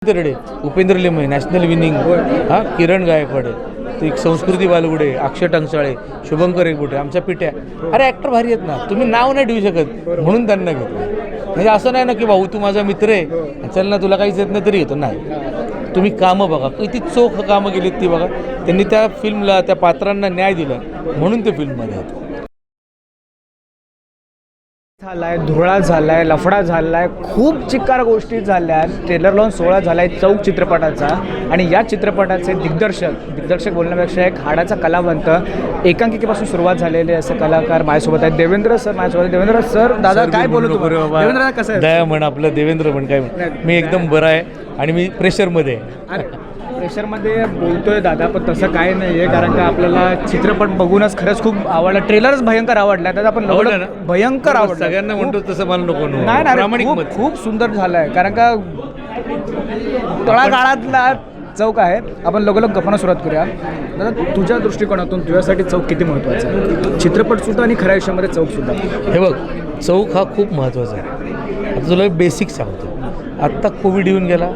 Tarde, Upendra Limaye, national winning, किरण गायकवाड, तो एक संस्कृती बालगुडे, अक्षय टंकसाळे, शुभंकर एकबोटे, आमच्या पिट्या. अरे ॲक्टर भारी आहेत ना, तुम्ही नाव नाही ठेवू शकत म्हणून त्यांना घेतलं. म्हणजे असं नाही ना की भाऊ तू माझा मित्र आहे, चल ना तुला काहीच येत नाही तरी येतो. नाही, तुम्ही कामं बघा, किती चोख कामं केलीत ती बघा. त्यांनी त्या फिल्मला, त्या पात्रांना न्याय दिला म्हणून ते फिल्ममध्ये आहेत. झालाय, धुळा झालाय, लफडा झालाय, खूप चिक्कार गोष्टी झाल्या. ट्रेलर लावून 16 झालाय चौक चित्रपटाचा. आणि या चित्रपटाचे दिग्दर्शक बोलण्यापेक्षा एक हाडाचा कलावंत, एकांकिकेपासून सुरुवात झालेले असे कलाकार माझ्यासोबत आहेत. देवेंद्र सर माझ्यासोबत. देवेंद्र सर, दादा काय बोलू तुम्हाला? देवेंद्र कसं आहे? दया म्हण, आपलं देवेंद्र म्हण. काय म्हण, मी एकदम बरं आहे आणि मी प्रेशरमध्ये आहे. प्रेशरमध्ये बोलतोय दादा, पण तसं काय नाही आहे. कारण का आपल्याला चित्रपट बघूनच खरंच खूप आवडला. ट्रेलरच भयंकर आवडला. दादा आपण आवडलं ना? भयंकर आवडलं. सगळ्यांना म्हणतो तसं मला नको. नाही प्रामाणिक मत. खूप सुंदर झालं आहे. कारण का तळागाळातला चौक आहे. आपण लगोलग गप्पांना सुरुवात करूया. दादा, तुझ्या दृष्टिकोनातून तुझ्यासाठी चौक किती महत्त्वाचा आहे? चित्रपटसुद्धा आणि खऱ्या आयुष्यामध्ये चौकसुद्धा. हे बघ, चौक हा खूप महत्त्वाचा आहे. आता तुला एक बेसिक सांगतो. आत्ता कोविड येऊन गेला,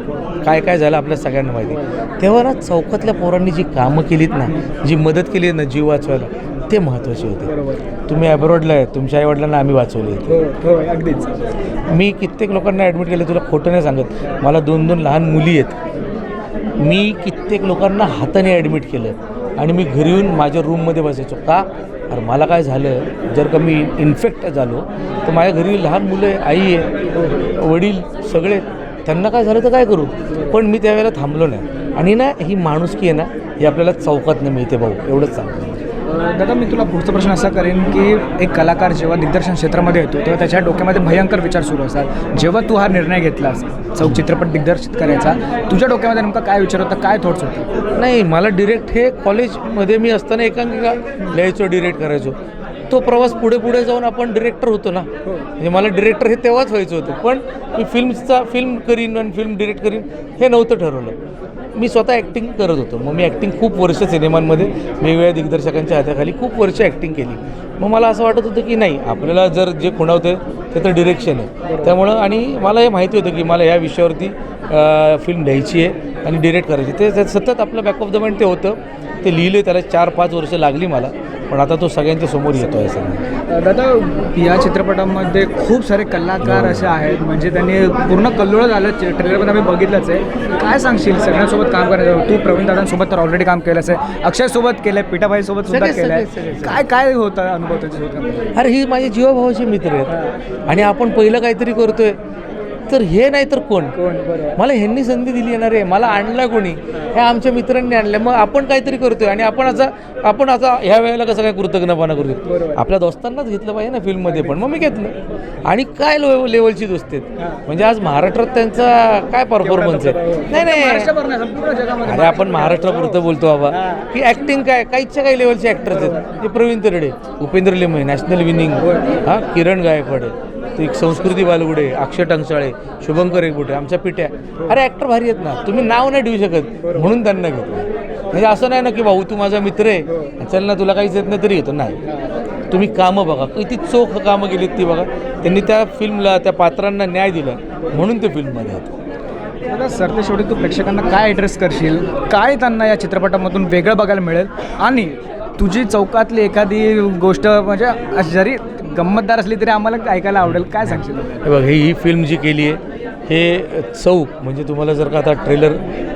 काय काय झालं आपल्या सगळ्यांना माहिती. तेव्हा ना चौकातल्या पोरांनी जी कामं केलीत ना, जी मदत केली ना जीव वाचवायला, ते महत्त्वाचे होते. बरोबर. तुम्ही ॲब्रॉडला आहे, तुमच्या आईवडिलांना आम्ही वाचवले. हो, अगदीच. मी कित्येक लोकांना ॲडमिट केलं, तुला खोटं नाही सांगत. मला 2 लहान मुली आहेत. मी कित्येक लोकांना हाताने ॲडमिट केलं आणि मी घरी येऊन माझ्या रूममध्ये बसायचो. का? अरे मला काय झालं, जर का मी इन्फेक्ट झालो तर माझ्या घरी लहान मुलं आहे, आई आहे, वडील सगळे, त्यांना काय झालं तर काय करू. पण मी त्यावेळेला थांबलो नाही. आणि ना ही माणुसकी आहे ना, ही आपल्याला चौकातनं मिळते भाऊ, एवढंच सांगतो. दादा, मी तुला पुढचा प्रश्न असा करेन की एक कलाकार जेव्हा दिग्दर्शन क्षेत्रामध्ये येतो तेव्हा त्याच्या डोक्यामध्ये भयंकर विचार सुरू असतात. जेव्हा तू हा निर्णय घेतलास चौक चित्रपट दिग्दर्शित करायचा, तुझ्या डोक्यामध्ये नेमका काय विचार होता, काय थॉट्स होते? नाही, मला डिरेक्ट हे कॉलेजमध्ये मी असताना एकांकिका लिहायचो, डिरेक्ट करायचो. तो प्रवास पुढे जाऊन आपण डिरेक्टर होतो ना. म्हणजे मला डिरेक्टर हे तेव्हाच व्हायचं होतं. पण मी फिल्म करीन आणि फिल्म डिरेक्ट करीन हे नव्हतं ठरवलं. मी स्वतः ॲक्टिंग करत होतो. मग मी ॲक्टिंग खूप वर्ष सिनेमांमध्ये वेगवेगळ्या दिग्दर्शकांच्या हाताखाली खूप वर्ष ॲक्टिंग केली. मग मला असं वाटत होतं की नाही, आपल्याला जर जे खुणावतं ते तर डिरेक्शन आहे. त्यामुळं आणि मला हे माहिती होतं की मला या विषयावरती फिल्म लिहायची आहे आणि डिरेक्ट करायची. ते सतत आपलं बॅक ऑफ द माइंड ते होतं. ते लिहिलं, त्याला 4-5 वर्ष लागली मला. पण आता तो सगळ्यांच्या समोर येतो आहे सगळं. दादा, या चित्रपटामध्ये खूप सारे कलाकार असे आहेत, म्हणजे त्यांनी पूर्ण कल्लोळ झालं. ट्रेलरमध्ये आम्ही बघितलंच आहे. काय सांगशील सगळ्यांसोबत काम करायचं? तू प्रवीण दादांसोबत तर ऑलरेडी काम केलंच आहे, अक्षयसोबत केलं आहे, पिठाबाईसोबत सुद्धा केलं आहे. काय होतं अनुभव त्याच्यासोबत? अरे ही माझे जीवाभावाचे मित्र आहेत आणि आपण पहिलं काहीतरी करतोय तर हे नाही तर कोण. मला ह्यांनी संधी दिली येणार आहे, मला आणला कोणी, हे आमच्या मित्रांनी आणलं. मग आपण काहीतरी करतोय आणि आपण आता ह्या वेळेला कसं काय कृतज्ञपणा करतो. आपल्या दोस्तांनाच घेतलं पाहिजे ना फिल्ममध्ये पण. मग मी घेतलं. आणि काय लेवलची दोस्ती आहेत. म्हणजे आज महाराष्ट्रात त्यांचा काय परफॉर्मन्स आहे. नाही, अरे आपण महाराष्ट्रापुरतं बोलतो बाबा की ॲक्टिंग काही लेवलचे ॲक्टर्स आहेत. ते प्रवीण तरडे, उपेंद्र लिमये, नॅशनल विनिंग, किरण गायकवाड, तो एक संस्कृती बालगुडे, अक्षय टंकसाळे, शुभंकर एकबोटे, आमच्या पिट्या. अरे ॲक्टर भारी आहेत ना, तुम्ही नाव नाही ठेवू शकत म्हणून त्यांना घेतलं. म्हणजे असं नाही ना की भाऊ तू माझा मित्र आहे, चल ना तुला काहीच येत नाही तरी येतो. नाही, तुम्ही कामं बघा, किती चोख कामं केलीत ती बघा. त्यांनी त्या फिल्मला, त्या पात्रांना न्याय दिला म्हणून ते फिल्ममध्ये आहेत. दादा, सरते शेवटी तू प्रेक्षकांना काय ॲड्रेस करशील, काय त्यांना या चित्रपटामधून वेगळं बघायला मिळेल? आणि तुझी चौकातली एखादी गोष्ट म्हणजे जरी गंमतदार असली तरी आम्हाला ऐकायला आवडेल, काय सांगशील? हे बघ, ही फिल्म जी केली आहे हे चौक, म्हणजे तुम्हाला जर का आता ट्रेलर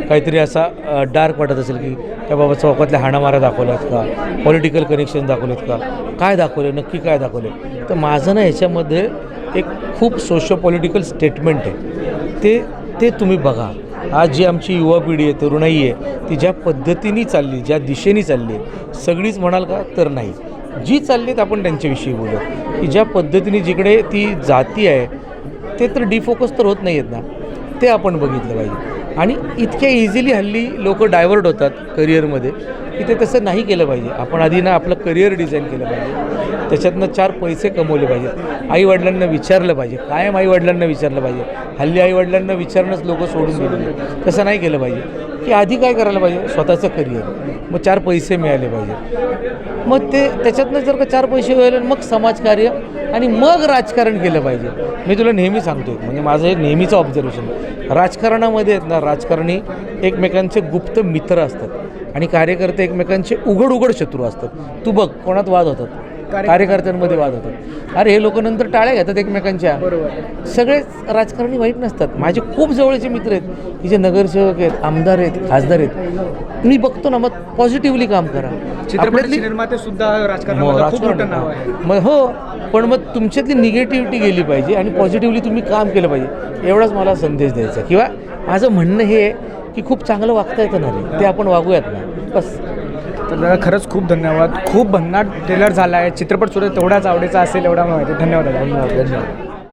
काहीतरी असा डार्क वाटत असेल की त्या बाबा चौकातल्या हाणामाऱ्या दाखवल्यात का, पॉलिटिकल कनेक्शन दाखवलेत का, काय दाखवले, नक्की काय दाखवले, तर माझं ना ह्याच्यामध्ये एक खूप सोशो पॉलिटिकल स्टेटमेंट आहे. ते तुम्ही बघा. आज जी आमची युवा पिढी आहे, तरुणाई आहे, ती ज्या पद्धतीने चालली, ज्या दिशेने चालली आहे, सगळीच म्हणाल का तर नाही, जी चालली आहेत आपण त्यांच्याविषयी बोलू की ज्या पद्धतीने जिकडे ती जाती आहे ते तर डिफोकस तर होत नाही आहेत ना, ते आपण बघितलं पाहिजे. आणि इतक्या इझिली हल्ली लोक डायव्हर्ट होतात करिअरमध्ये की ते तसं नाही केलं पाहिजे. आपण आधी ना आपलं करिअर डिझाईन केलं पाहिजे, त्याच्यातनं 4 पैसे कमवले पाहिजेत. आईवडिलांना विचारलं पाहिजे, कायम आईवडिलांना विचारलं पाहिजे. हल्ली आईवडिलांना विचारणंच लोक सोडून दिले, तसं नाही केलं पाहिजे. की आधी काय करायला पाहिजे, स्वतःचं करिअर, मग 4 पैसे मिळाले पाहिजे, मग ते त्याच्यातनं जर का 4 पैसे मिळाले मग समाजकार्य आणि मग राजकारण केलं पाहिजे. मी तुला नेहमी सांगतो, म्हणजे माझं एक नेहमीचं ऑब्झर्वेशन, राजकारणामध्ये आहेत ना, राजकारणी एकमेकांचे गुप्त मित्र असतात आणि कार्यकर्ते एकमेकांचे उघड शत्रू असतात. तू बघ कोणात वाद होतात, कार्यकर्त्यांमध्ये वाद होतात. अरे हे लोक नंतर टाळ्या घेतात एकमेकांच्या. बरोबर. सगळेच राजकारणी वाईट नसतात. माझे खूप जवळचे मित्र आहेत की जे नगरसेवक आहेत, आमदार आहेत, खासदार आहेत. मी बघतो ना, मग पॉझिटिव्हली काम करा. चित्रपटाचे निर्माते सुद्धा राजकारणामध्ये खूप मोठं नाव आहे. मग हो, पण मग तुमच्यातली निगेटिव्हिटी गेली पाहिजे आणि पॉझिटिव्हली तुम्ही काम केलं पाहिजे. एवढाच मला संदेश द्यायचा. किंवा माझं म्हणणं हे आहे की खूप चांगलं वागता येतं ना रे, ते आपण वागूयात ना, बस. तर दादा खरंच खूप धन्यवाद. खूप भन्नाट ट्रेलर झाला आहे. चित्रपट सुद्धा तेवढाच आवडीचा असेल एवढा माहिती. धन्यवाद दादा. धन्यवाद.